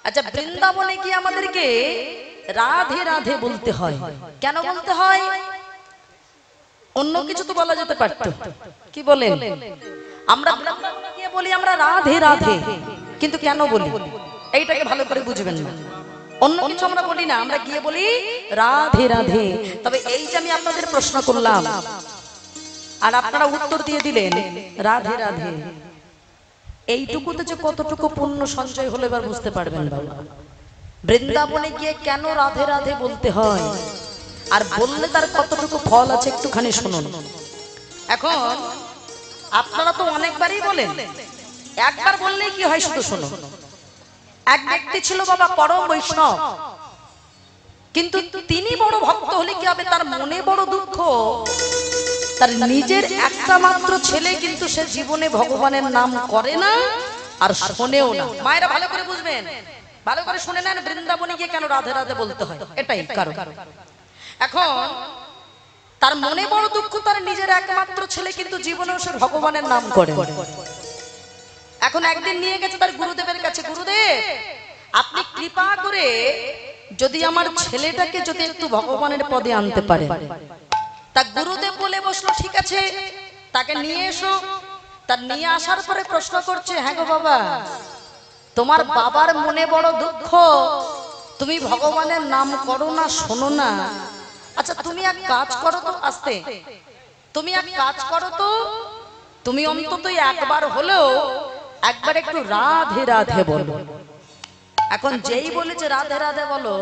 আচ্ছা, বৃন্দাবনে কি আমাদেরকে রাধে রাধে বলতে হয়? কেন বলতে হয়? অন্য কিছু তো বলা যেতে পারত, কি বলেন? আমরা বৃন্দাবনে গিয়ে বলি আমরা রাধে রাধে, কিন্তু কেন বলি এইটাকে ভালো করে বুঝবেন না। অন্য কিছু আমরা বলি না, আমরা গিয়ে বলি রাধে রাধে। তবে এই যে আমি আপনাদের প্রশ্ন করলাম আর আপনারা উত্তর দিয়ে দিলেন রাধে রাধে, এইটুকুতে যে কতটুকু পুণ্য সঞ্চয় হলে এবার বুঝতে পারবেন বাবা। বৃন্দাবনে গিয়ে কেন রাধে রাধে বলতে হয় আর বললে তার কতটুকু ফল আছে একটুখানি শুনুন। এখন আপনারা তো অনেকবারই বলেন, একবার বললেই কি হয় শুধু শুনুন। এক ব্যক্তি ছিল বাবা পরম বৈষ্ণব, কিন্তু তিনি বড় ভক্ত হলে কি হবে? তার মনে বড় দুঃখ, তার নিজের একটা মাত্র ছেলে কিন্তু সে জীবনে ভগবানের নাম করে না আর শোনেও না। মায়েরা ভালো করে বুঝবেন, ভালো করে শুনে নেন, বৃন্দাবনে গিয়ে কেন রাধে রাধে বলতে হয়, এটাই কারণ। এখন তার মনে বড় দুঃখ, তার নিজের একমাত্র ছেলে কিন্তু জীবনেও সে ভগবানের নাম করে। এখন একদিন নিয়ে গেছে তার গুরুদেবের কাছে, গুরুদেব আপনি কৃপা করে যদি আমার ছেলেটাকে যদি একটু ভগবানের পদে আনতে পারে। তা গুরুদেব বলে বসলো, ঠিক আছে তাকে নিয়ে এসো। তার নিয়ে আসার পরে প্রশ্ন করছে, হ্যাঁ গো বাবা, তোমার বাবার মনে বড় দুঃখ, তুমি ভগবানের নাম করো না, শোনো না। আচ্ছা তুমি এক কাজ করো তো, আস্তে, তুমি এক কাজ করো তো, তুমি অন্তত একবার হলেও একবার একটু রাধে রাধে বলো। এখন যেই বলেছে রাধে রাধে বলো,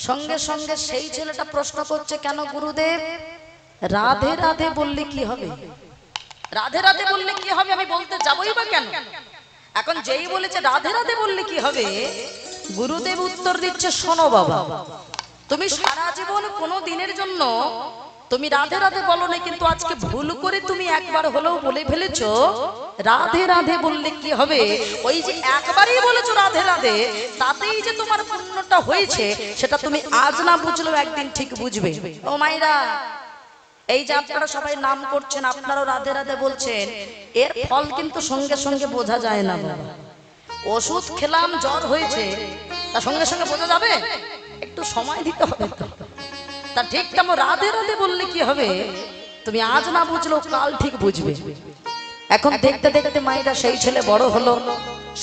সঙ্গে সঙ্গে সেই ছেলেটা প্রশ্ন করছে, কেন গুরুদেব রাধে রাধে বললে কি হবে? রাধে রাধে বললে কি হবে আমি বলতে যাবই বা কেন? এখন যেই বলেছে রাধে রাধে বললে কি হবে, গুরুদেব উত্তর দিচ্ছে, শোনো বাবা, তুমি সারা জীবন কোনো দিনের জন্য তুমি রাধে রাধে বলো না, কিন্তু আজকে ভুল করে তুমি একবার হলেও বলে ফেলেছো রাধে রাধে বললে কি হবে? ওই যে একবারই বলেছো রাধে রাধে, তাতেই যে তোমার পুণ্যটা হয়েছে সেটা তুমি আজ না বুঝলেও একদিন ঠিক বুঝবে। ও মাইরা, এই যে আপনারা সবাই নাম করছেন, আপনারাও রাধে রাধে বলছেন, এর ফল কিন্তু সঙ্গে সঙ্গে বোঝা যায় না বাবা। ওষুধ খেলাম, জ্বর হয়েছে, তার সঙ্গে সঙ্গে বোঝা যাবে? একটু সময় দিতে হবে তো। তা ঠিক তেমন রাধে রাধে বললে কি হবে, তুমি আজ না বুঝলেও কাল ঠিক বুঝবে। এখন দেখতে দেখতে মায়েরা সেই ছেলে বড় হলো,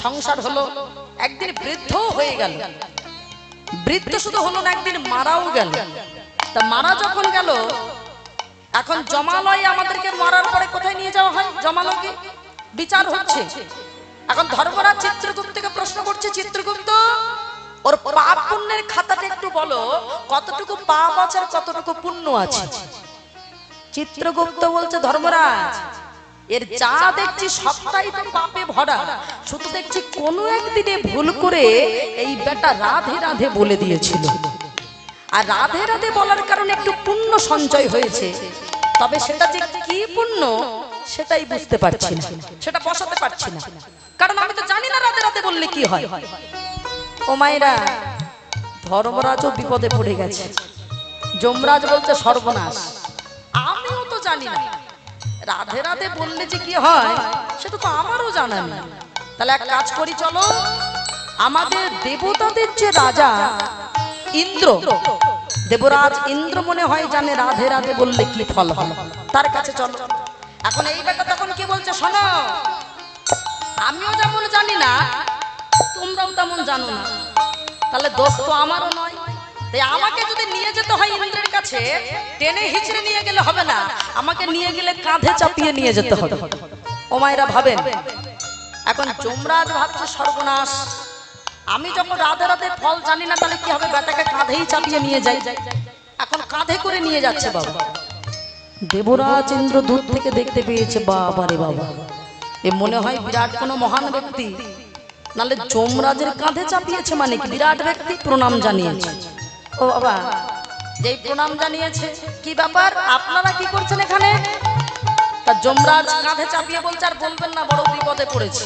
সংসার হলো, একদিন বৃদ্ধ হয়ে গেল। বৃদ্ধ শুধু হলো না, একদিন মারাও গেল। তা মারা যখন গেল, এখন জমালয়ে আমাদেরকে মারার পরে কোথায় নিয়ে যাওয়া হয়? জমালয়ে বিচার হচ্ছে। এখন ধর্মরাজ চিত্রগুপ্তকে প্রশ্ন করছে, চিত্রগুপ্ত ওর পাপ পুণ্যের খাতাটা একটু বলো, কতটুকু পাপ আছে আর কতটুকু পুণ্য আছে। চিত্রগুপ্ত বলছে, ধর্মরাজ এর যা দেখছি সবটাই তো পাপে ভরা, শুধু দেখছি কোনো একদিনে ভুল করে এই বেটা রাধে রাধে বলে দিয়েছিল, আর রাধে রাধে বলার কারণে একটু পুণ্য সঞ্চয় হয়েছে, তবে সেটা যে কি পুণ্য সেটাই বুঝতে পারছি না, সেটা বসাতে পারছি না, কারণ আমি তো জানি না রাধে রাধে বললে কি হয়। ও মায়েরা, ধর্মরাজও বিপদে পড়ে গেছে। যমরাজ বলছে, সর্বনাশ, আমিও তো জানি না রাধে রাধে বললে যে কি হয় সেটা তো আমারও জানা নেই। তাহলে এক কাজ করি, চলো আমাদের দেবতাদের যে রাজা ইন্দ্র, দেবরাজ ইন্দ্র মনে হয় জানে রাধে রাধে বললে কি ফল হয়, তার কাছে চলো। এখন এই ব্যাটা তখন কি বলছে, শোনো আমিও যেমন জানি না তোমরাও তেমন জানো না, তাহলে দোষ তো আমারও নয়। তাই আমাকে যদি নিয়ে যেতে হয় ইন্দ্রের কাছে, টেনে হিচড়ে নিয়ে গেলে হবে না, আমাকে নিয়ে গেলে কাঁধে চাপিয়ে নিয়ে যেতে হবে। ও মায়েরা ভাবেন, এখন যমরাজ ভাবছে, সর্বনাশ, আমি যখন রাধে রাধে ফল জানি না, তাহলে কি হবে, বেটাকে কাঁধেই চাপিয়ে নিয়ে যাই। এখন কাঁধে করে নিয়ে যাচ্ছে বাবা। দেবরাজ ইন্দ্র দূর থেকে দেখতে পেয়েছে, বাবা রে বাবা, এ মনে হয় বিরাট কোনো মহান ব্যক্তি, নালে যমরাজের কাঁধে চাপিয়েছে মানে কি বিরাট ব্যক্তি, প্রণাম জানিয়েছে। ও বাবা, যেই প্রণাম জানিয়েছে, কি ব্যাপার আপনারা কি করছেন এখানে? তা যমরাজ কাঁধে চাপিয়ে বলছে, আর বলবেন না, বড় বিপদে পড়েছে।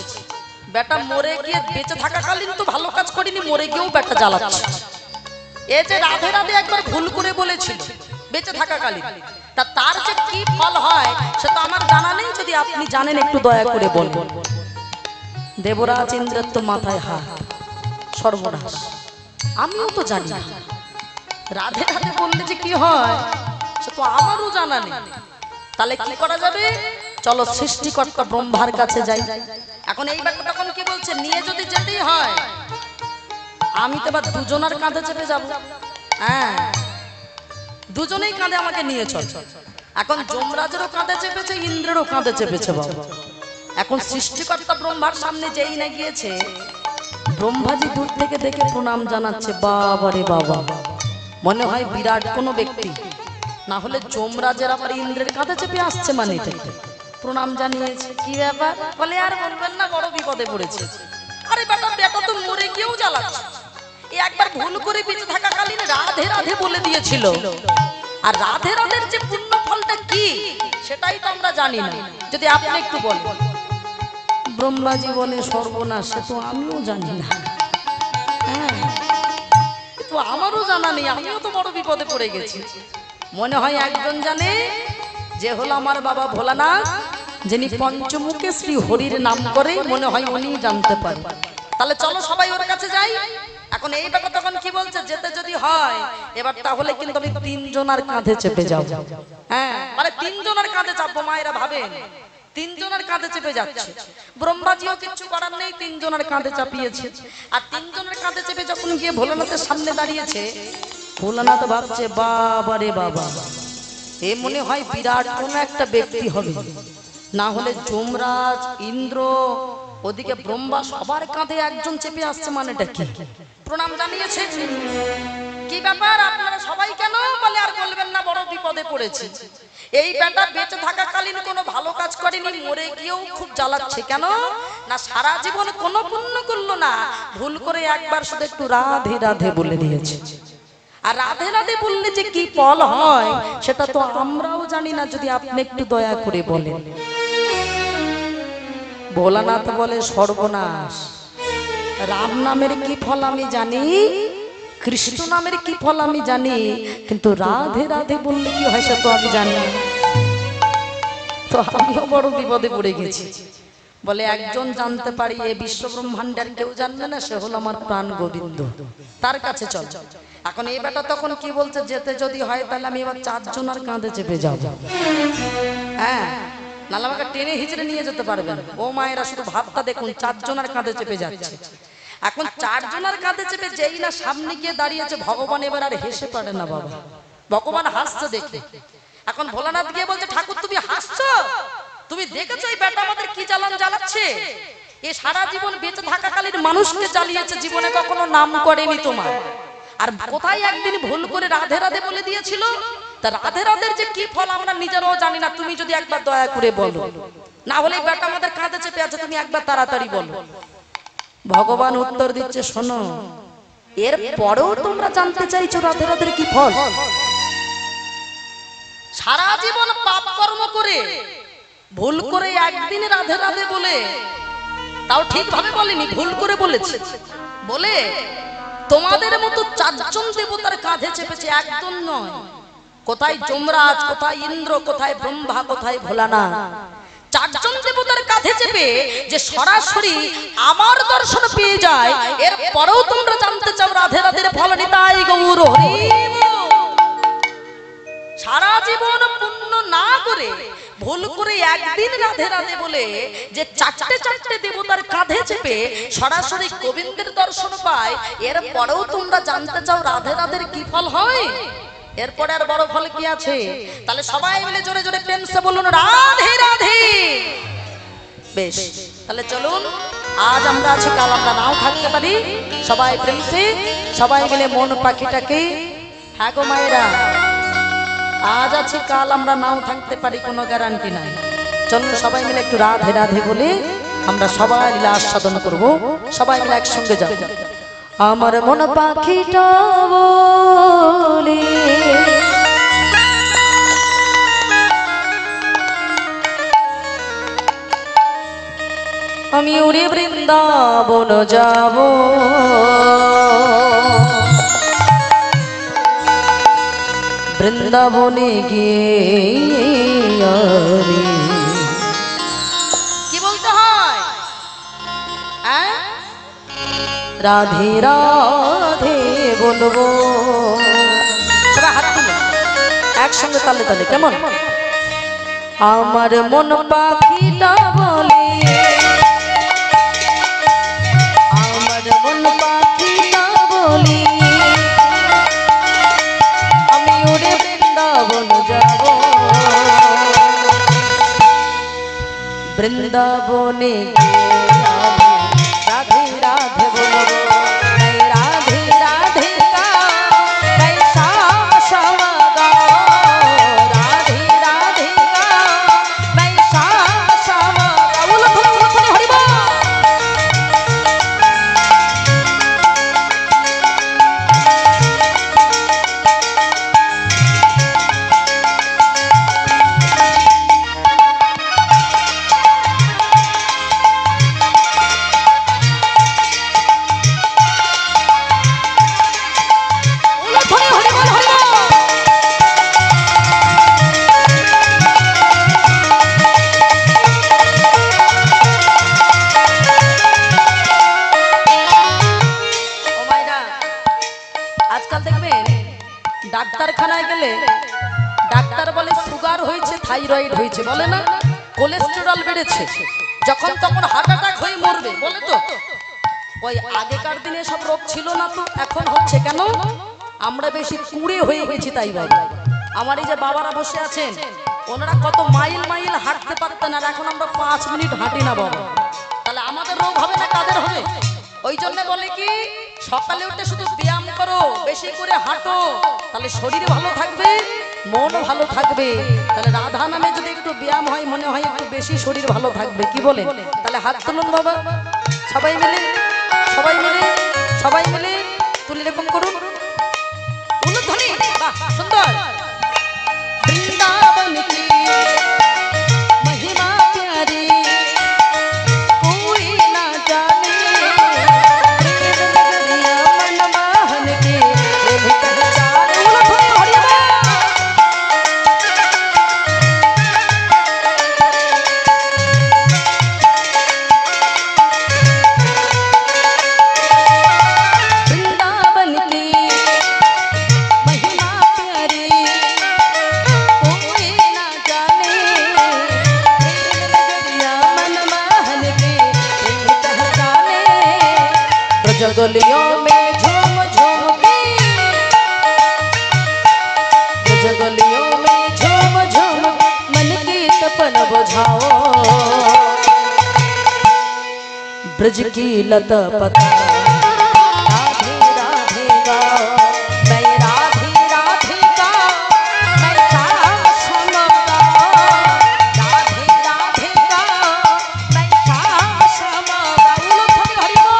বেটা মরে গিয়ে, বেঁচে থাকাকালীন তো ভালো কাজ করিনি, মরে গিয়েও বেটা জ্বালাচ্ছে। এ যে রাধে রাধে একবার ভুল করে বলেছিল বেঁচে থাকাকালীন, তা তার যে কি ফল হয় সে তো আমার জানা নেই, যদি আপনি জানেন একটু দয়া করে বলবেন। দেবরাজ ইন্দ্রের তো মাথায় হাত, সর্বনাশ, আমিও তো জানি না। রাধে রাধে বললে যে কি হয় সে তো আমারও জানা নেই। তাহলে কি করা যাবে? চলো সৃষ্টিকর্তা ব্রহ্মার কাছে যাই। এখন এই ব্যাপারটা তখন কি বলছে, নিয়ে যদি যেতেই হয় আমি তো এবার দুজনের কাঁধে চেপে যাব। হ্যাঁ, দুজনেই কাঁধে আমাকে নিয়ে চল। এখন যমরাজেরও কাঁধে চেপেছে, ইন্দ্রেরও কাঁধে চেপেছে বাবা। এখন সৃষ্টিকর্তা ব্রহ্মার সামনে যেই না গিয়েছে, ব্রহ্মাজি দূর থেকে দেখে প্রণাম জানাচ্ছে। বাবা রে বাবা, মনে হয় বিরাট কোনো ব্যক্তি, না হলে যমরাজের আবার ইন্দ্রের কাঁধে চেপে আসছে মানে প্রণাম জানিয়েছে। কি ব্যাপার? বলে আর বলবেন না, বড় বিপদে পড়েছে। আরে বেটা, বেটা তো মরে গিয়েও জ্বালাচ্ছে। একবার ভুল করে বেঁচে থাকাকালীন রাধে রাধে বলে দিয়েছিল, আর রাধে রাধের যে পুণ্য ফলটা কি সেটাই তো আমরা জানি না। যদি আপনি একটু বলেন। ব্রহ্মা জীবনে সর্বনাশ, সে তো আমিও জানি না। হ্যাঁ, তো আমারও জানা নেই, আমিও তো বড় বিপদে পড়ে গেছি। মনে হয় একজন জানে, যে হলো আমার বাবা ভোলানাথ, যিনি পঞ্চমুখে শ্রী হরির নাম করে, মনে হয় উনি জানতে পারে। তাহলে চলো সবাই ওর কাছে যাই। এখন এই ব্যাপার তখন কি বলছে, যেতে যদি হয় এবার তাহলে কিন্তু আমি তিনজনের কাঁধে চেপে যাব। হ্যাঁ, মানে তিনজনের কাঁধে চাপবো। মায়েরা ভাবেন তিনজনের কাঁধে চেপে যাচ্ছে। ব্রহ্মাজিও কিছু করার নেই, তিনজনের কাঁধে চাপিয়েছে। আর তিনজনের কাঁধে চেপে যখন গিয়ে ভোলানাথের সামনে দাঁড়িয়েছে, ভোলানাথ ভাবছে বাবা রে বাবা, এ মনে হয় বিরাট কোন একটা ব্যক্তি হবে, না হলে যমরাজ, ইন্দ্র, ওদিকে ব্রহ্মা, সবার কাঁধে একজন চেপে আসছে। মানেটা কি? প্রণাম জানিয়েছে। কি ব্যাপার আপনারা সবাই কেন? বলে আর বলবেন না, বড় বিপদে পড়েছি। এই বেটা বেঁচে থাকাকালীন কোনো ভালো কাজ করেনি, মরে গিয়েও খুব জ্বালাচ্ছে। কেন না, সারা জীবন কোনো পুণ্য করলো না, ভুল করে একবার শুধু একটু রাধে রাধে বলে দিয়েছে। আর রাধে রাধে বললে যে কি ফল হয় সেটা তো আমরাও জানি না, যদি আপনি একটু দয়া করে বলেন। ভোলানাথ বলে সর্বনাশ, রাম নামের কি ফল আমি জানি, কৃষ্ণ নামের কি ফল আমি জানি, কিন্তু রাধে রাধে বললে কি হয় সে তো আমি জানি না। তো আমিও বড় বিপদে পড়ে গেছি। বলে একজন জানতে পারি, এ বিশ্ব ব্রহ্মাণ্ডের কেউ জানবে না, সে হলো আমার প্রাণ গোবিন্দ, তার কাছে চল। এখন এই বেটা তখন কি বলছে, যেতে যদি হয় তাহলে আমি এবার চারজনের কাঁধে চেপে যাব। হ্যাঁ, নাহলে আমাকে টেনে হিচড়ে নিয়ে যেতে পারবেন। ও মায়েরা শুধু ভাবটা দেখুন, চারজনের কাঁধে চেপে যাচ্ছে। এখন চারজনের কাঁধে চেপে যেই না সামনে গিয়ে দাঁড়িয়েছে, ভগবান এবার আর হেসে পারে না বাবা। ভগবান হাসছে দেখে। এখন ভোলানাথ গিয়ে বলছে, ঠাকুর তুমি হাসছো? তুমি দেখেছো এই বেটা আমাদের কি জ্বালান জ্বালাচ্ছে? এ সারা জীবন বেঁচে থাকাকালীন মানুষকে জ্বালিয়েছে, জীবনে কখনো নাম করেনি তোমার। আর কোথায় একদিন ভুল করে রাধে রাধে বলে দিয়েছিল। তা রাধে রাধের যে কি ফল আমরা নিজেরাও জানি না, তুমি যদি একবার দয়া করে বলো, না হলে এই বেটা আমাদের কাঁধে চেপে আছে, তুমি একবার তাড়াতাড়ি বলো। ভগবান উত্তর দিচ্ছে, শোনো, এর পরেও তোমরা জানতে চাইছো রাধে রাধের কি ফল? সারা জীবন পাপ কর্ম করে ভুল করে একদিন রাধে রাধে বলে, তাও ঠিকভাবে বলেনি, ভুল করে বলেছে বলে তোমাদের মতো চারজন দেবতার কাঁধে চেপেছে, একজন নয়। কোথায় যমরাজ, কোথায় ইন্দ্র, কোথায় ব্রহ্মা, কোথায় ভোলানাথ, চারজন দেবতার কাঁধে চেপে যে সরাসরি আমার দর্শন পেয়ে যায়, এর পরেও তোমরা জানতে চাও রাধে রাধের ফল। নিতাই গৌর হরি। সারা জীবন পুণ্য না করে ভুল করে একদিন রাধে রাধে বলে যে চারটে চারটে দেবতার কাঁধে চেপে সরাসরি গোবিন্দের দর্শন পায়, এর পরেও তোমরা জানতে চাও রাধে রাধের কি ফল হয়? এরপরে আর বড় ফল কি আছে? তাহলে সবাই মিলে জোরে জোরে প্রেম সে বলুন, রাধে রাধে। বেশ, তাহলে চলুন, আজ আমরা আছি, কাল আমরা নাও থাকতে পারি। সবাই প্রেম সে, সবাই মিলে মন পাখিটাকে, হ্যাঁ গো মায়েরা, আজ আছি কাল আমরা নাও থাকতে পারি, কোনো গ্যারান্টি নাই। চলুন সবাই মিলে একটু রাধে রাধে বলে আমরা সবাই মিলে আস্বাদন করব। সবাই মিলে একসঙ্গে যাব। আমার মন পাখিটা বলে, আমি উড়ে বৃন্দাবন যাব, বৃন্দাবনে গিয়ে কি বলতে হয়? রাধে রাধে বলবো। সবাই হাত তুলে একসঙ্গে তালে তালে, কেমন? আমার মন পাখিটা বলে, আমার মন পাখিটা বলি, আমি উড়ে বৃন্দাবন যাব, বৃন্দাবনে রাধে রাধে বলবো। রাধে রাধে ডাক্তারখানায় গেলে ডাক্তার বলে সুগার হয়েছে, থাইরয়েড হয়েছে, বলে না কোলেস্টেরল বেড়েছে, যখন তখন হার্ট অ্যাটাক হয়ে মরবে বলে। তো ওই আগেকার দিনে সব রোগ ছিল না, তো এখন হচ্ছে কেন? আমরা বেশি কুড়ে হয়ে গেছি তাই বাবা। আমার এই যে বাবারা বসে আছেন, ওনারা কত মাইল মাইল হাঁটতে পারতেন, আর এখন আমরা 5 মিনিট হাঁটি না বাবা। তাহলে আমাদের রোগ হবে না কাদের হবে? ওই জন্য বলে কি সকালে উঠে শুধু ব্যায়াম করো, বেশি করে হাঁটো, তাহলে শরীর ভালো থাকবে, মন ভালো থাকবে। তাহলে রাধা নামে যদি একটু ব্যায়াম হয় মনে হয় একটু বেশি শরীর ভালো থাকবে, কি বলেন? তাহলে হাত তুলুন বাবা, সবাই মিলে সবাই মিলে সবাই মিলে তুলে এরকম করুন, উলুধ্বনি, বাহ সুন্দর। বৃন্দাবন কি মহিমা প্যারি कोई ना जाने, मन मोहन के भीतर जाने। वृंदावन की महिमा प्यारी कोई ना जाने, मन मोहन के भीतर जाने। ब्रजगलियों में झूम झूम के, ब्रजगलियों में झूम झूम मन की तपन बुझाओ, ब्रज की लता पता राधे राधे गाओ। मैं राधे राधे गाओ, मैं श्याम श्याम गाओ, राधे राधे गाओ, मैं श्याम श्याम गाओ। उलूध्वनि हरि बोल।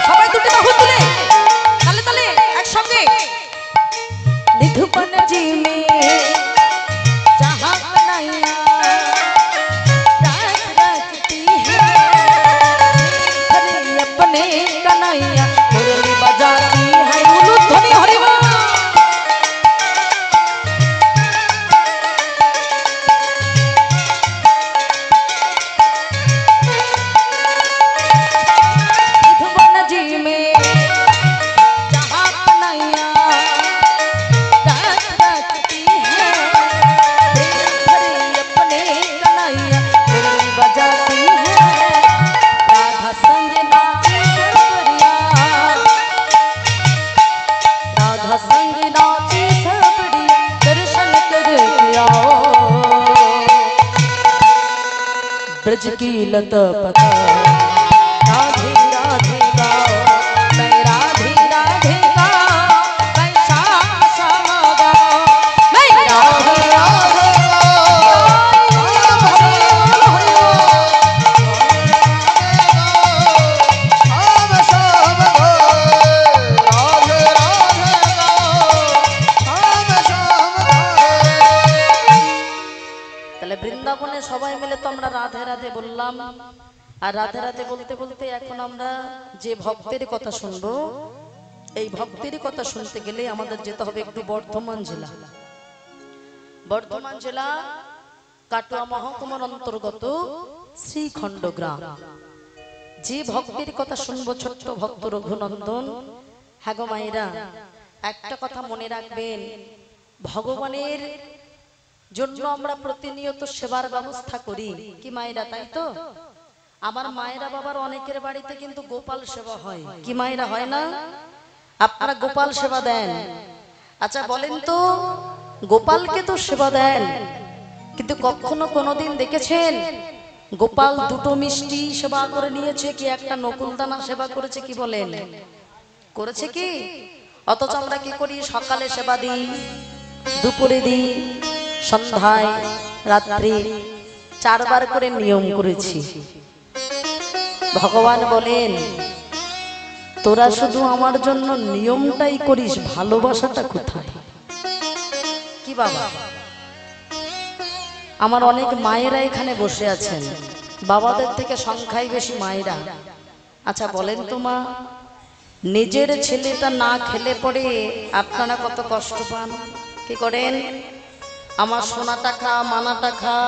সবাই দুটি বাহু তুলে তালে তালে একসঙ্গে। निधुपन जी में जहाँ कन्हैया रात रचती है, हरे अपने कन्हैया मुरली बजाती है। उलूध्वनि हरि बोल। निधुपन जी में जहाँ कन्हैया रात रचती है, हरे अपने कन्हैया मुरली बजाती है। राधा संग नाचे सबरिया, राधा संग नाचे सबरिया, दर्शन करके आओ, ब्रज की लता पता राधे राधे गाओ। मैं राधे राधे गाओ, मैं श्याम श्याम गाओ, मैं राधे राधे गाओ। আমরা রাধে রাধে বললাম, আর রাধে রাধে বলতে বলতে এখন আমরা যে ভক্তের কথা শুনবো, এই ভক্তের কথা শুনতে গেলে আমাদের যেতে হবে একটু বর্ধমান জেলা। বর্ধমান জেলা কাটোয়া মহকুমার অন্তর্গত শ্রীখণ্ড গ্রাম। যে ভক্তের কথা শুনবো ছোট্ট ভক্ত রঘুনন্দন। হ্যাঁ গো মায়েরা, একটা কথা মনে রাখবেন, ভগবানের জন্য আমরা প্রতিনিয়ত সেবার ব্যবস্থা করি কি মায়েরা, তাই তো? আমার মায়েরা বাবার অনেকের বাড়িতে কিন্তু গোপাল সেবা হয়, কি মায়েরা হয় না? আপনারা গোপাল সেবা দেন? আচ্ছা বলেন তো, গোপালকে তো সেবা দেন, কিন্তু কখনো কোনোদিন দেখেছেন গোপাল দুটো মিষ্টি সেবা করে নিয়েছে কি একটা নকুলদানা সেবা করেছে? কি বলেন, করেছে কি? অথচ আমরা কি করি, সকালে সেবা দিই, দুপুরে দিই, সন্ধ্যায়, রাত্রি, 4 বার করে নিয়ম করেছি। ভগবান বলেন, তোরা শুধু আমার জন্য নিয়মটাই করিস, ভালোবাসাটা কোথায়? কি বাবা, আমার অনেক মায়েরা এখানে বসে আছেন, বাবাদের থেকে সংখ্যায় বেশি মায়েরা। আচ্ছা বলেন তো মা, নিজের ছেলেটা না খেলে পরে আপনারা কত কষ্ট পান? কি করেন? আমার সোনাটা খা, মানাটা খা,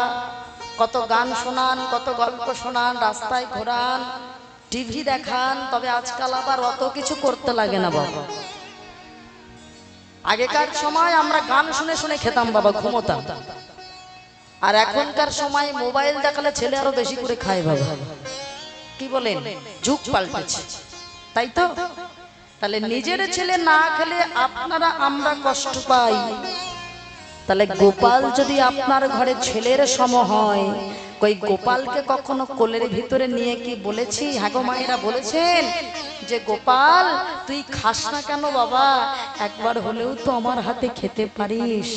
কত গান শোনান, কত গল্প শোনান, রাস্তায় ঘোরান, টিভি দেখান, তবে আজকাল আবার অত কিছু করতে লাগে না বাবা। আগেকার সময় আমরা গান শুনে শুনে খেতাম বাবা, ঘুমোতাম, আর এখনকার সময় মোবাইল দেখালে ছেলে আরো বেশি করে খায় বাবা। কি বলেন, যুগ পাল্টেছে, তাই তো? তাহলে নিজের ছেলে না খেলে আপনারা আমরা কষ্ট পাই, তাহলে গোপাল যদি আপনার ঘরে ছেলের সম হয়, কই গোপালকে কখনো কোলের ভিতরে নিয়ে কি বলেছি? হ্যাঁ গো মায়েরা, বলেছেন যে গোপাল তুই খাস না কেন বাবা, একবার হলেও তো আমার হাতে খেতে পারিস?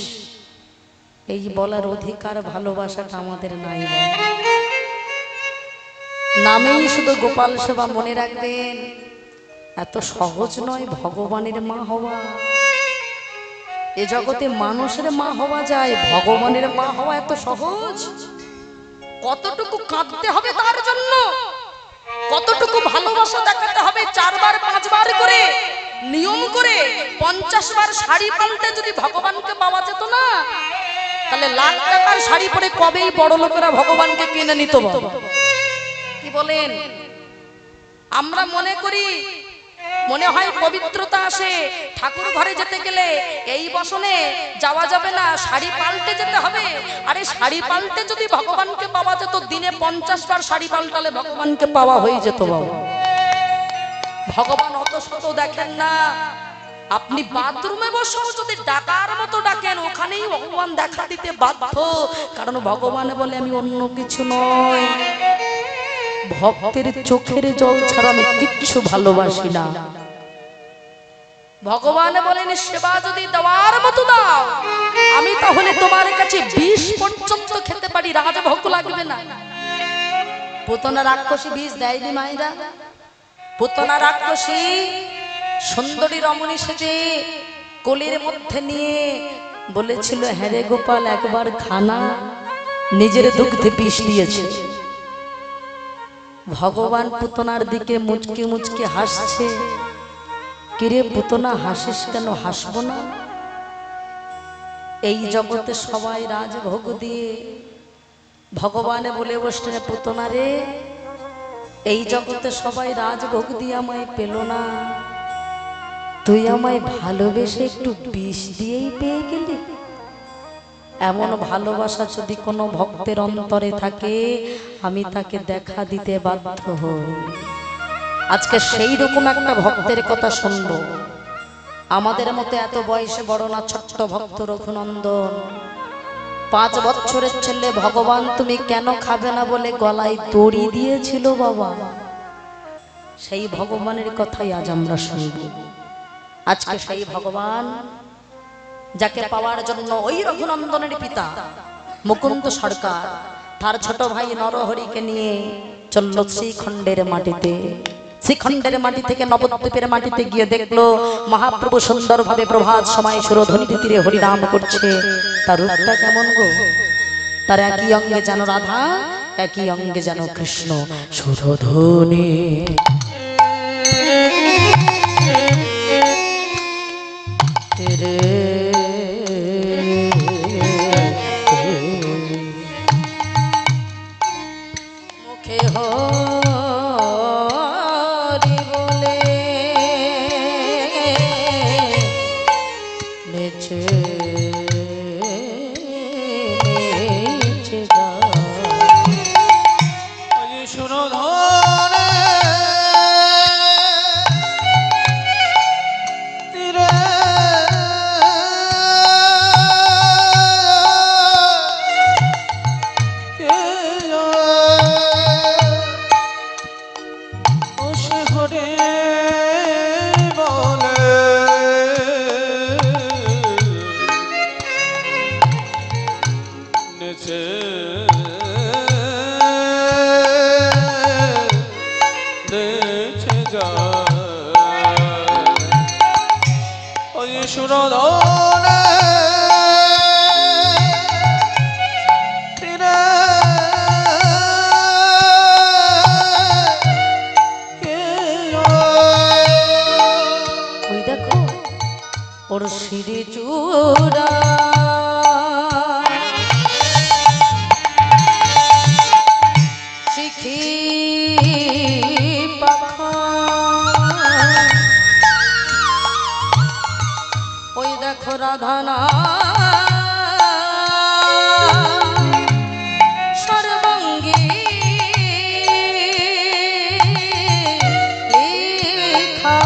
এই বলার অধিকার ভালোবাসাটা আমাদের নাই। নামেই শুধু গোপাল সেবা। মনে রাখবেন, এত সহজ নয় ভগবানের মা হওয়া। এ জগতে মানুষের মা হওয়া যায়, ভগবানের মা হওয়া এত সহজ? কতটুকু কাঁদতে হবে তার জন্য, কতটুকু ভালোবাসা দেখাতে হবে। 4 বার 5 বার করে নিয়ম করে 50 বার শাড়ি পাল্টে যদি ভগবানকে পাওয়া যেত না, তাহলে লাখ টাকার শাড়ি পরে কবেই বড় লোকেরা ভগবানকে কিনে নিত বাবা। কি বলেন? আমরা মনে করি, মনে হয় পবিত্রতা আসে ঠাকুর ঘরে যেতে গেলে এই বসনে যাওয়া যাবে না, শাড়ি পাল্টে যেতে হবে। আরে শাড়ি পাল্টে যদি ভগবানকে পাওয়া যেত, দিনে 50 বার শাড়ি পাল্টালে ভগবানকে পাওয়া হয়ে যেত বাবা। ভগবান অত শত দেখেন না। আপনি বাথরুমে বসেও যদি ডাকার মতো ডাকেন, ওখানেই ভগবান দেখা দিতে বাধ্য, কারণ ভগবান বলে আমি অন্য কিছু নয়, ভক্তের চোখের জল ছাড়া আমি কিচ্ছু ভালোবাসি না। ভগবান বলেন, সেবা যদি দেওয়ার মতো দাও, আমি তাহলে তোমার কাছে 20 পর্যন্ত খেতে পারি, রাজভোগ লাগবে না। পুতনা রাক্ষসী বীজ দেয়নি মায়েরা? পুতনা রাক্ষসী সুন্দরী রমণী সেজে কোলের মধ্যে নিয়ে বলেছিল, হ্যাঁ রে গোপাল একবার খানা, নিজের দুগ্ধে বিষ দিয়েছে। ভগবান পুতনার দিকে মুচকি মুচকি হাসছে। কিরে পুতনা, হাসিস কেন? হাসবো না? এই জগতে সবাই রাজভোগ দিয়ে ভগবান বলে বসলেন, পুতনা রে, এই জগতে সবাই রাজভোগ দিয়ে আমায় পেল না, তুই আমায় ভালোবেসে একটু বিষ দিয়েই পেয়ে গেলি। এমন ভালোবাসা যদি কোনো ভক্তের অন্তরে থাকে, আমি তাকে দেখা দিতে বাধ্য হই। আজকে সেই রকম একটা ভক্তের কথা শুনবো। আমাদের মতো এত বয়সে বড় না, ছোট্ট ভক্ত রঘুনন্দন। 5 বছরের ছেলে ভগবান তুমি কেন খাবে না বলে গলায় দড়ি দিয়েছিল বাবা। সেই ভগবানের কথাই আজ আমরা শুনব। আজকে সেই ভগবান যাকে পাওয়ার জন্য ওই রঘুনন্দনের পিতা মুকুন্দ সরকার তার ছোট ভাই নরহরিকে নিয়ে চলল শ্রীখণ্ডের মাটিতে। শ্রীখণ্ডের মাটি থেকে নবদ্বীপের মাটিতে গিয়ে দেখলো মহাপ্রভু সুন্দরভাবে প্রভাত সময় সুরধ্বনির তীরে হরিনাম করছে। তার রূপটা কেমন গো! তার একই অঙ্গে যেন রাধা, একই অঙ্গে যেন কৃষ্ণ সুরধ্বনি। মুখে হরি বলে নেচে নেচে যায় সুরধনে তীরে সুরধনে তীরে ওই দেখো ওর শিরে চূড়া শিখি পাখা ওই দেখো রাধানা সর্বাঙ্গে লেখা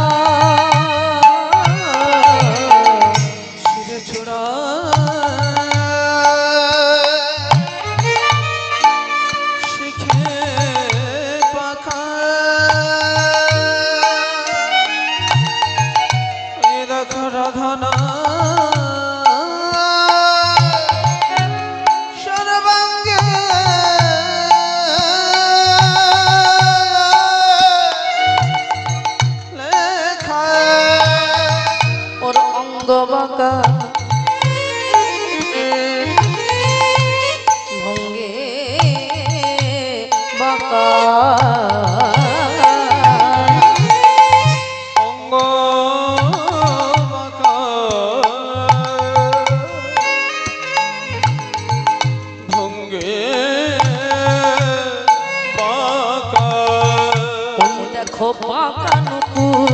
শিরে চূড়া শিখে পাখা ওই দেখো রাধানা বাঁকা ভঙ্গে বাঁকা অঙ্গ বাঁকা ভঙ্গে বাঁকা দেখো বাঁকা নুপুর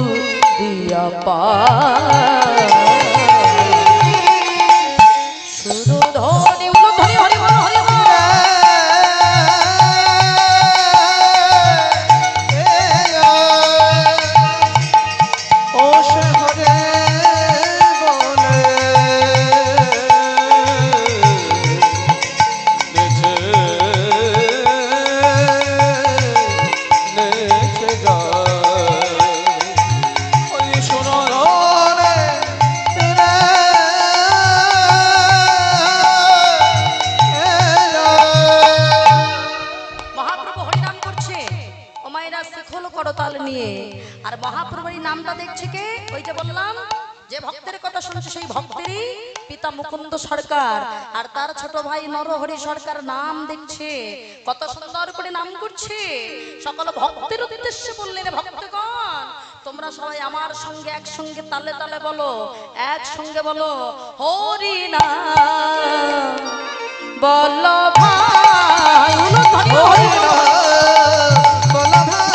দিয়া পা আর মহাপ্রভুর নামটা দেখছে কে? ওই যে বললাম যে ভক্তের কথা শুনছে সেই ভক্তেরই পিতা মুকুন্দ সরকার আর তার ছোট ভাই নরহরি সরকার নাম দেখছে, কত সুন্দর করে নাম করছে। সকল ভক্তের উদ্দেশ্যে বললেন, ভক্তগণ তোমরা সবাই আমার সঙ্গে একসঙ্গে তালে তালে বলো, একসঙ্গে বলো হরি নাম বলো ভাই, হরি নাম বলো ভাই।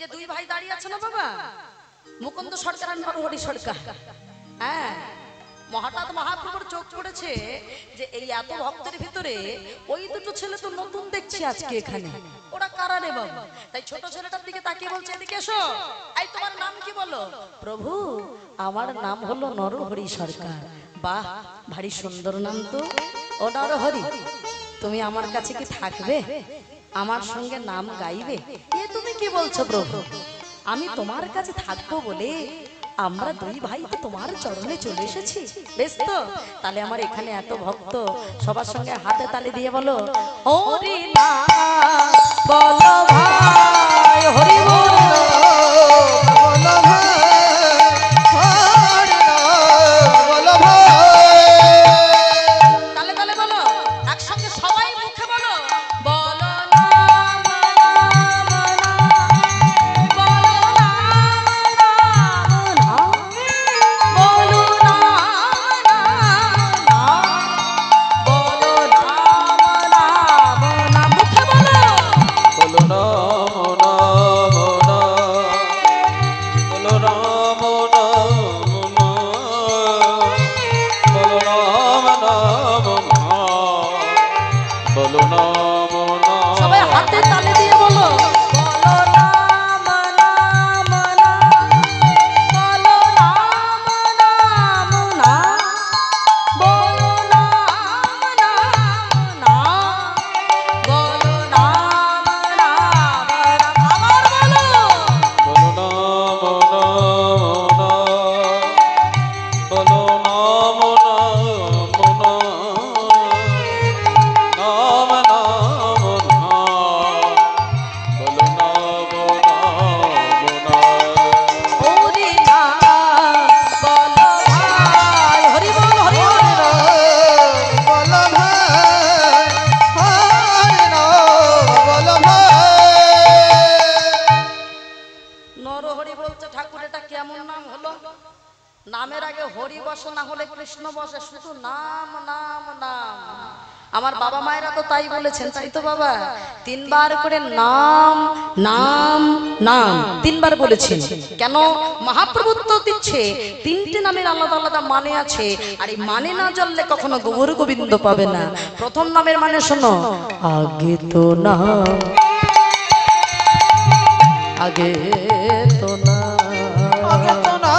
যে দুই ভাই দাঁড়িয়ে আছে না বাবা, মুকুন্দ সরকার আর নরহরি সরকার, হ্যাঁ হঠাৎ মহাপ্রভুর চোখ পড়েছে যে এই এত ভক্তের ভিতরে ওই দুটো ছেলে তো নতুন দেখছি আজকে এখানে, ওরা কারা রে বাবা? তাই ছোট ছেলেটার দিকে তাকিয়ে বলছে, এদিকে এসো, এই তোমার নাম কি বলো? প্রভু আমার নাম হলো নরহরি সরকার। বাহ, ভারী সুন্দর নাম তো। ও নরহরি, তুমি আমার কাছে কি থাকবে? আমার সঙ্গে নাম গাইবে? এ তুমি কি বলছো প্রভু? আমি তোমার কাছে থাকবো বলে আমরা দুই ভাই তো তোমার চরণে চলে এসেছি। বেশ তো, তাহলে আমার এখানে এত ভক্ত, সবার সঙ্গে হাতে তালি দিয়ে বলো হরি নাম বলো ভাই, হরি বল বলো ভাই, হরি নাম বলো ভাই। তালে তালে বলো, একসঙ্গে সবাই মুখে বলো, বলো নাম নাম নাম, বলো সবাই হাতে তালি দিয়ে বলো, বলো নাম নাম নাম, বলো নাম নাম নাম, বলো নাম নাম নাম, বলো নাম নাম নাম, আবার বলো, বলো নামের আগে হরি বসে, না হলে কৃষ্ণ বসে, শুধু নাম নাম নাম। আমার বাবা মায়েরা তো তাই বলেছেন, তাই তো বাবা? তিনবার করে নাম নাম নাম তিনবার বলেছেন। কেন? মহাপ্রভু তো দিচ্ছে তিনটে নামের আলাদা আলাদা মানে আছে, আর এই মানে না জানলে কখনো গৌর গোবিন্দ পাবে না। প্রথম নামের মানে শোনো, আগে তো না, আগে তো না, আগে তো না,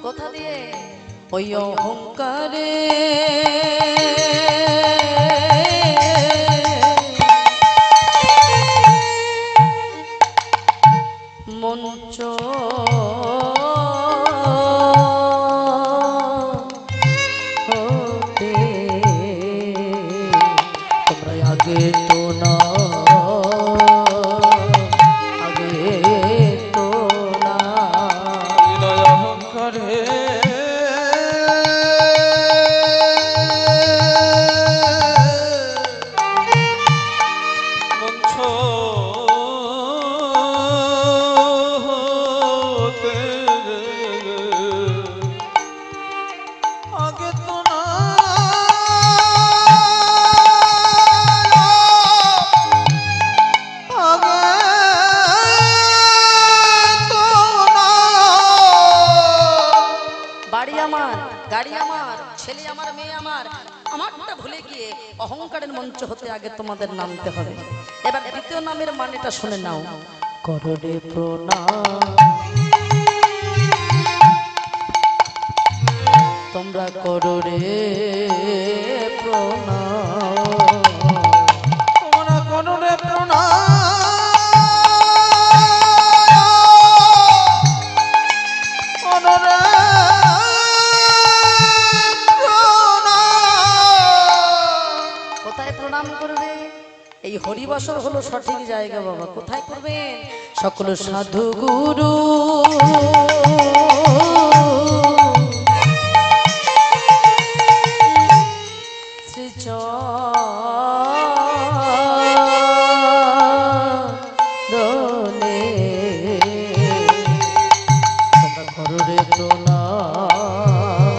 কোথা দিয়ে? ওই অহংকারে মঞ্চ হতে তোমরা আগে তো না, অহংকারের মঞ্চ হতে আগে তোমাদের নামতে হবে। এবার দ্বিতীয় নামের মানেটা শুনে নাও, করোরে প্রণাম, তোমরা করোরে প্রণাম, তোমরা করোরে প্রণাম, এই হরিবাসর হলো সঠিক জায়গা বাবা। কোথায় করবেন? সকল সাধু গুরু শ্রীচরণে তোমরা করোরে প্রণাম,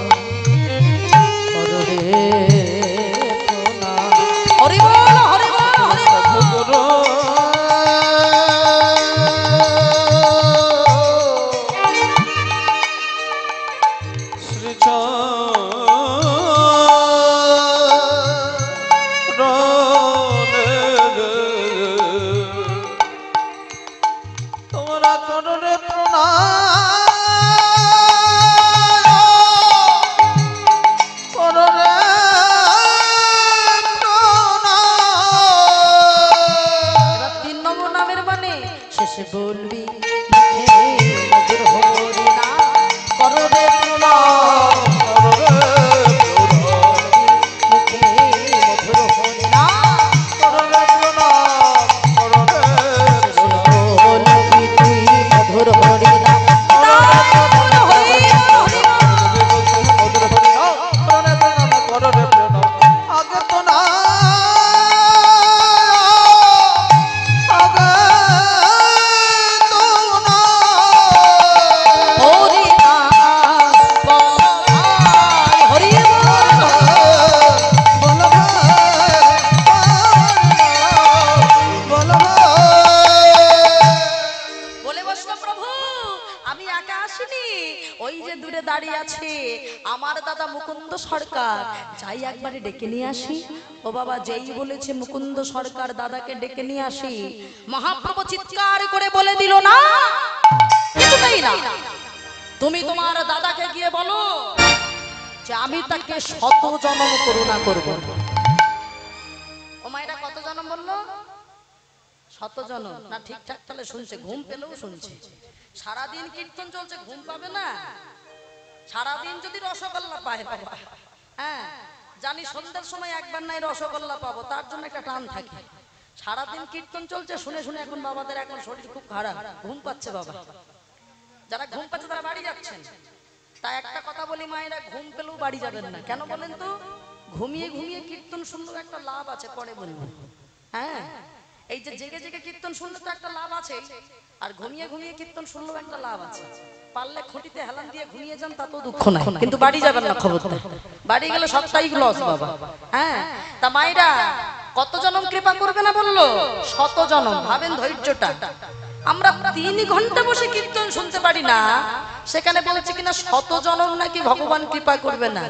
বলবি মধুর হরি নাম করবে প্রণাম মুখে মধুর হরি নাম করবে প্রণাম বলবি তুই মধুর হরি নাম আমার দাদা মুকুন্দ সরকার যাই একবারে ডেকে নিয়ে আসি। ও বাবা, যেই বলেছে মুকুন্দ সরকার দাদাকে ডেকে নিয়ে আসি, মহাপ্রভু চিৎকার করে বলে দিল না, কিছুতেই না। তুমি তোমার দাদাকে গিয়ে বলো যে আমি তাকে 100 জনম করুণা করব। ও মায়েরা কত জনম বললো? 100 জনম না? ঠিকঠাক তাহলে শুনছে, ঘুম পেলেও শুনছে। সারাদিন কীর্তন চলছে, ঘুম পাবে না? সারাদিন যদি রসগোল্লা পায় বাবা, হ্যাঁ জানি সন্ধ্যার সময় একবার নাই রসগোল্লা পাবো, তার জন্য একটা টান থাকে। সারাদিন কীর্তন চলছে শুনে শুনে এখন বাবাদের এখন শরীর খুব খারাপ, ঘুম পাচ্ছে বাবা। যারা ঘুম পাচ্ছে তারা বাড়ি যাচ্ছেন। তাই একটা কথা বলি মায়েরা, ঘুম পেলেও বাড়ি যাবেন না। কেন বলেন তো? ঘুমিয়ে ঘুমিয়ে কীর্তন শুনলেও একটা লাভ আছে, পরে বলবো। হ্যাঁ, এই যে জেগে জেগে কীর্তন শুনলে তো একটা লাভ আছে, আর ঘুমিয়ে ঘুমিয়ে কীর্তন শুনলেও একটা লাভ আছে। পারলে খুঁটিতে হেলান দিয়ে ঘুমিয়ে যান, তাতেও দুঃখ নাই, কিন্তু বাড়ি যাবেন না। খবরদার, বাড়ি গেলে সবটাই লস বাবা। হ্যাঁ, তা মায়েরা কত জনম কৃপা করবে না বললো? 100 জনম। ভাবেন ধৈর্যটা। আমরা 3 ঘন্টা বসে কীর্তন শুনতে পারি না, সেখানে বলেছে কিনা 100 জনম নাকি ভগবান কৃপা করবে না।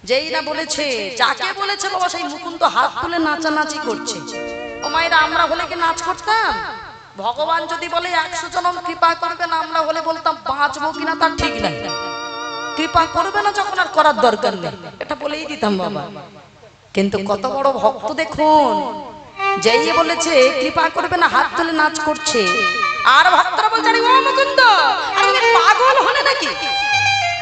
যেই না বলেছে, যাকে বলেছে বাবা সেই মুকুন্দ হাত তুলে নাচানাচি করছে। ও মায়েরা, আমরা হলে কি নাচ করতাম? ভগবান যদি বলে 100 জনম কৃপা করবে না, আমরা হলে বলতাম বাঁচবো কিনা তার ঠিক নাই। কৃপা করবে না যখন আর করার দরকার নেই, এটা বলেই দিতাম বাবা। কিন্তু কত বড় ভক্ত দেখুন, যেই বলেছে কৃপা করবে না হাত তুলে নাচ করছে। আর ভক্তরা বলছে ও মুকুন্দ তুমি পাগল হলে নাকি?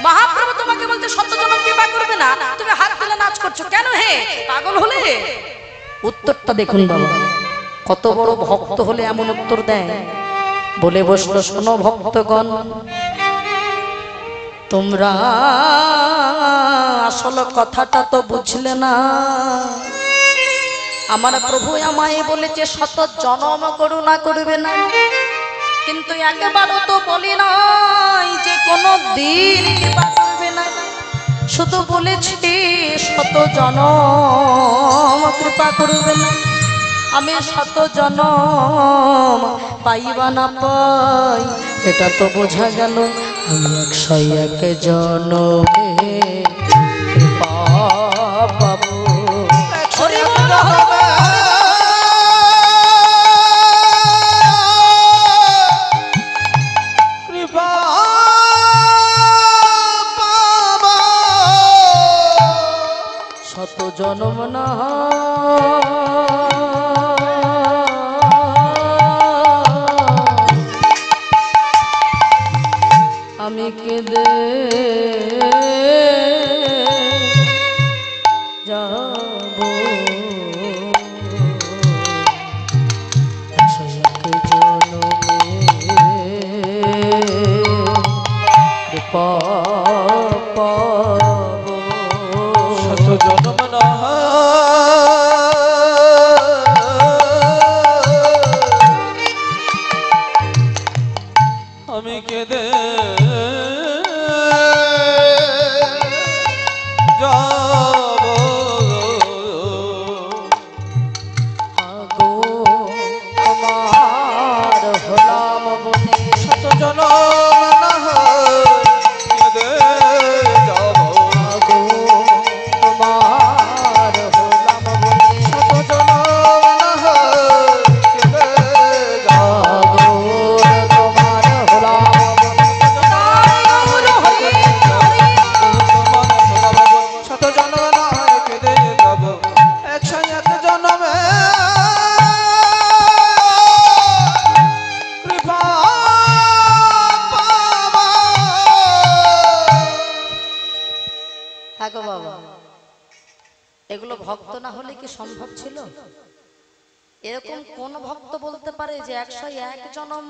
মহাপ্রভু তোমাকে বলতে 100 জনম কৃপা করবে না, তুমি হাত তুলে নাচ করছো কেন? হে পাগল হলে? উত্তরটা দেখুন বাবা, কত বড় ভক্ত হলে এমন উত্তর দেয়। বলে বসলো, শোনো ভক্তগণ, তোমরা আসল কথাটা তো বুঝলে না। আমার প্রভু আমায় বলেছে 100 জনম করুণা করবে না, কিন্তু একবারও তো বলি নাই যে কোনো দিন কৃপা করবে না। শুধু বলেছি 100 জনম কৃপা করবে না। আমি 100 জনম পাইবা না পাই এটা তো বোঝা গেল। আমি 101 জনমে কৃপা পাবো। জনম না আমি কেঁদে যাব। ভক্ত না হলে কি সম্ভব ছিল? এরকম কোন ভক্ত বলতে পারে যে 101 জনম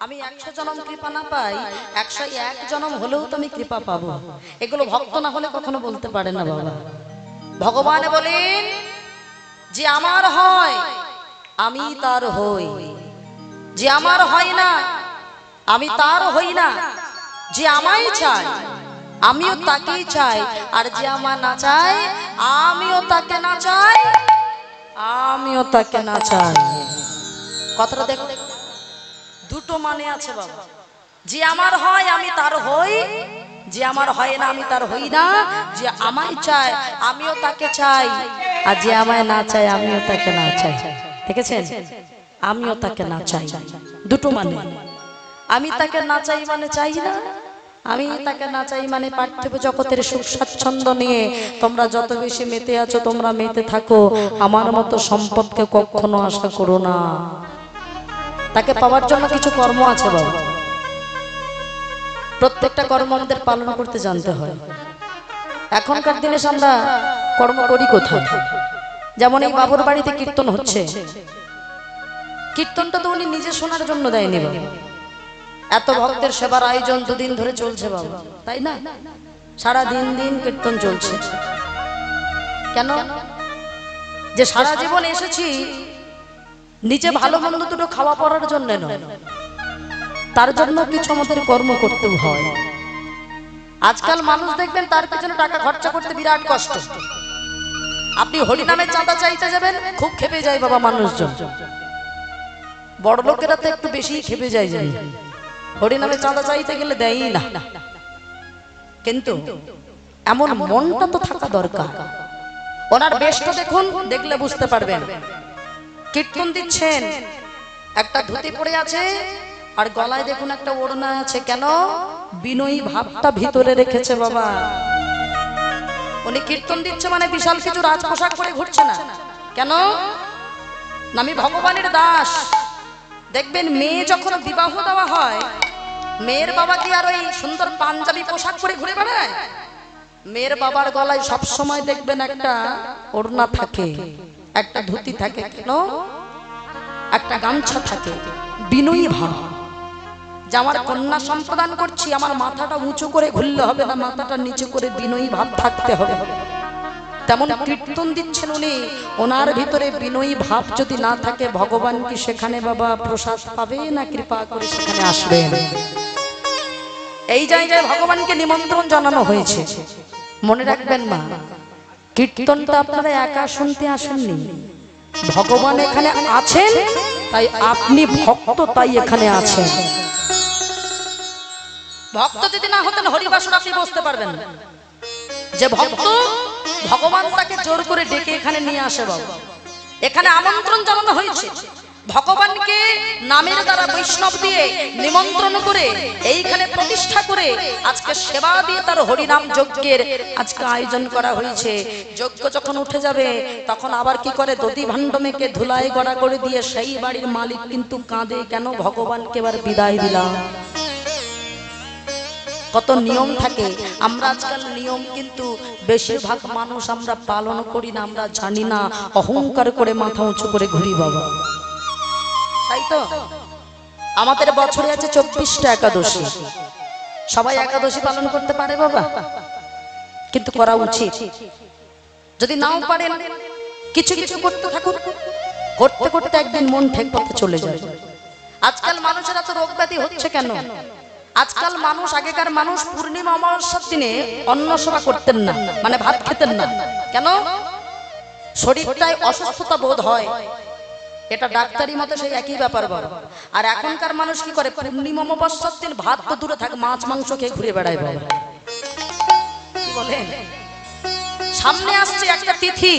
আমি 100 জনম কৃপা না পাই, 101 জনম হলেও তো আমি কৃপা পাবো? এগুলো ভক্ত না হলে কখনো বলতে পারে না বাবা। ভগবান বলেন যে আমার হয় আমি তার হই, যে আমার হয় না আমি তার হই না, যে আমায় চায় আমিও তাকেই চাই, আর যে আমার না চায় আমিও তাকে না চাই, আমিও তাকে না চাই। কথাটা দেখো, দুটো মানে আছে বাবা। যে আমার হয় আমি তার হই, যে আমার হয় না আমি তার হই না, যে আমায় চায় আমিও তাকে চাই, আর যে আমায় না চায় আমিও তাকে না চাই। দেখেছেন, আমিও তাকে না চাই, দুটো মানে। আমি তাকে না চাই মানে চাই না, আমি তাকে না চাই মানে পার্থিব জগতের সুখ স্বাচ্ছন্দ্য নিয়ে তোমরা যত বেশি মেতে আছো তোমরা মেতে থাকো, আমার মতো সম্পদকে কখনো আশা করো না। তাকে পাওয়ার জন্য কিছু কর্ম আছে বাবা, প্রত্যেকটা কর্ম আমাদের পালন করতে জানতে হয়। এখনকার দিনে আমরা কর্ম করি কোথায়? যেমন এই বাবুর বাড়িতে কীর্তন হচ্ছে, কীর্তনটা তো উনি নিজে শোনার জন্য দেয়নি বাবা, এত ভক্তের সেবার আয়োজন দুদিন ধরে চলছে বাবা, তাই না? সারা দিন দিন কীর্তন চলছে। কেন? যে সারা জীবন এসেছি নিজে ভালো মন্দ দুটো খাওয়া পড়ার জন্য নয়, তার জন্য কিছু আমাদের কর্ম করতে হয়। আজকাল মানুষ দেখবেন তার পিছনে টাকা খরচা করতে বিরাট কষ্ট। আপনি হরিনামে চাঁদা চাইতে যাবেন, খুব খেপে যায় বাবা মানুষজন। বড় লোকেরা তো একটু বেশি খেপে যায়, জানি হরিনামে চাঁদা চাইতে গেলে দেয়ই না। কিন্তু এমন মনটা তো থাকা দরকার। ওনার বেশটা দেখুন, দেখলে বুঝতে পারবেন। কীর্তন দিচ্ছেন, একটা ধুতি পরে আছে আর গলায় দেখুন একটা ওড়না আছে। কেন? বিনয়ী ভাবটা ভিতরে রেখেছে বাবা। উনি কীর্তন দিচ্ছে মানে বিশাল কিছু রাজ পোশাক পরে ঘুরছে না। কেন? আমি ভগবানের দাস। দেখবেন মেয়ে যখন বিবাহ দেওয়া হয়, মেয়ের বাবা কি আর ওই সুন্দর পাঞ্জাবি পোশাক পরে ঘুরে বেড়ায়? মেয়ের বাবার গলায় সব সময় দেখবেন একটা ওড়না থাকে, একটা ধুতি থাকে, কেন? একটা গামছা থাকে। বিনয়ী ভাব, যে আমার কন্যা সম্প্রদান করছি, আমার মাথাটা উঁচু করে ঘুরলে হবে না, মাথাটা নিচু করে বিনয়ী ভাব থাকতে হবে। তেমন কীর্তন দিচ্ছেন উনি, ওনার ভিতরে বিনয়ী ভাব যদি না থাকে, ভগবান কি সেখানে বাবা প্রসাদ পাবে না কৃপা করে সেখানে আসবে? এই জায়গায় ভগবানকে নিমন্ত্রণ জানানো হয়েছে। মনে রাখবেন মা, কীর্তনটা আপনারা একা শুনতে আসেননি, ভগবান এখানে আছেন, তাই আপনি ভক্ত, তাই এখানে আছেন। ভক্ত যদি না হতেন হরিবাসর আপনি বুঝতে পারবেন না যে ভক্ত, ভগবান তাকে জোর করে ডেকে এখানে নিয়ে আসে বাবা। এখানে আমন্ত্রণ জানানো হয়েছে, ভগবানকে নামের দ্বারা বৈষ্ণব দিয়ে নিমন্ত্রণ করে এইখানে প্রতিষ্ঠা করে আজকে সেবা দিয়ে তার হরিনাম যজ্ঞের আজকে আয়োজন করা হয়েছে। যজ্ঞ যখন উঠে যাবে তখন আবার কি করে, দধি ভাণ্ড মেখে ধুলায় গড়া করে দিয়ে সেই বাড়ির মালিক কিন্তু কাঁদে, কেন? ভগবানকে এবার বিদায় দিলাম। কত নিয়ম থাকে, আমরা আজকাল নিয়ম কিন্তু বেশিরভাগ মানুষ আমরা পালন করি না, আমরা জানি না, অহংকার করে মাথা উঁচু করে ঘুরি বাবা, তাই তো? আমাদের বছরে আছে 24টা একাদশী, সবাই একাদশী পালন করতে পারে বাবা? কিন্তু করা উচিত। যদি নাও পারেন কিছু কিছু করতে থাকুন, করতে করতে একদিন মন ঠিক পথে চলে যায়। আজকাল মানুষের এত রোগ ব্যাধি হচ্ছে কেন? আজকাল মানুষ, আগেকার মানুষ পূর্ণিমা অমাবস্যার দিনে অন্ন সেবা করতেন না, মানে ভাত খেতেন না। কেন? শরীরটায় অসুস্থতা বোধ হয়, এটা ডাক্তারি মতে সেই একই ব্যাপার বড়। আর এখনকার মানুষ কি করে, পূর্ণিমা অমাবস্যার দিন ভাত তো দূরে থাকে, মাছ মাংস খেয়ে ঘুরে বেড়ায় বাবা। কি বলেন? সামনে আসছে একটা তিথি,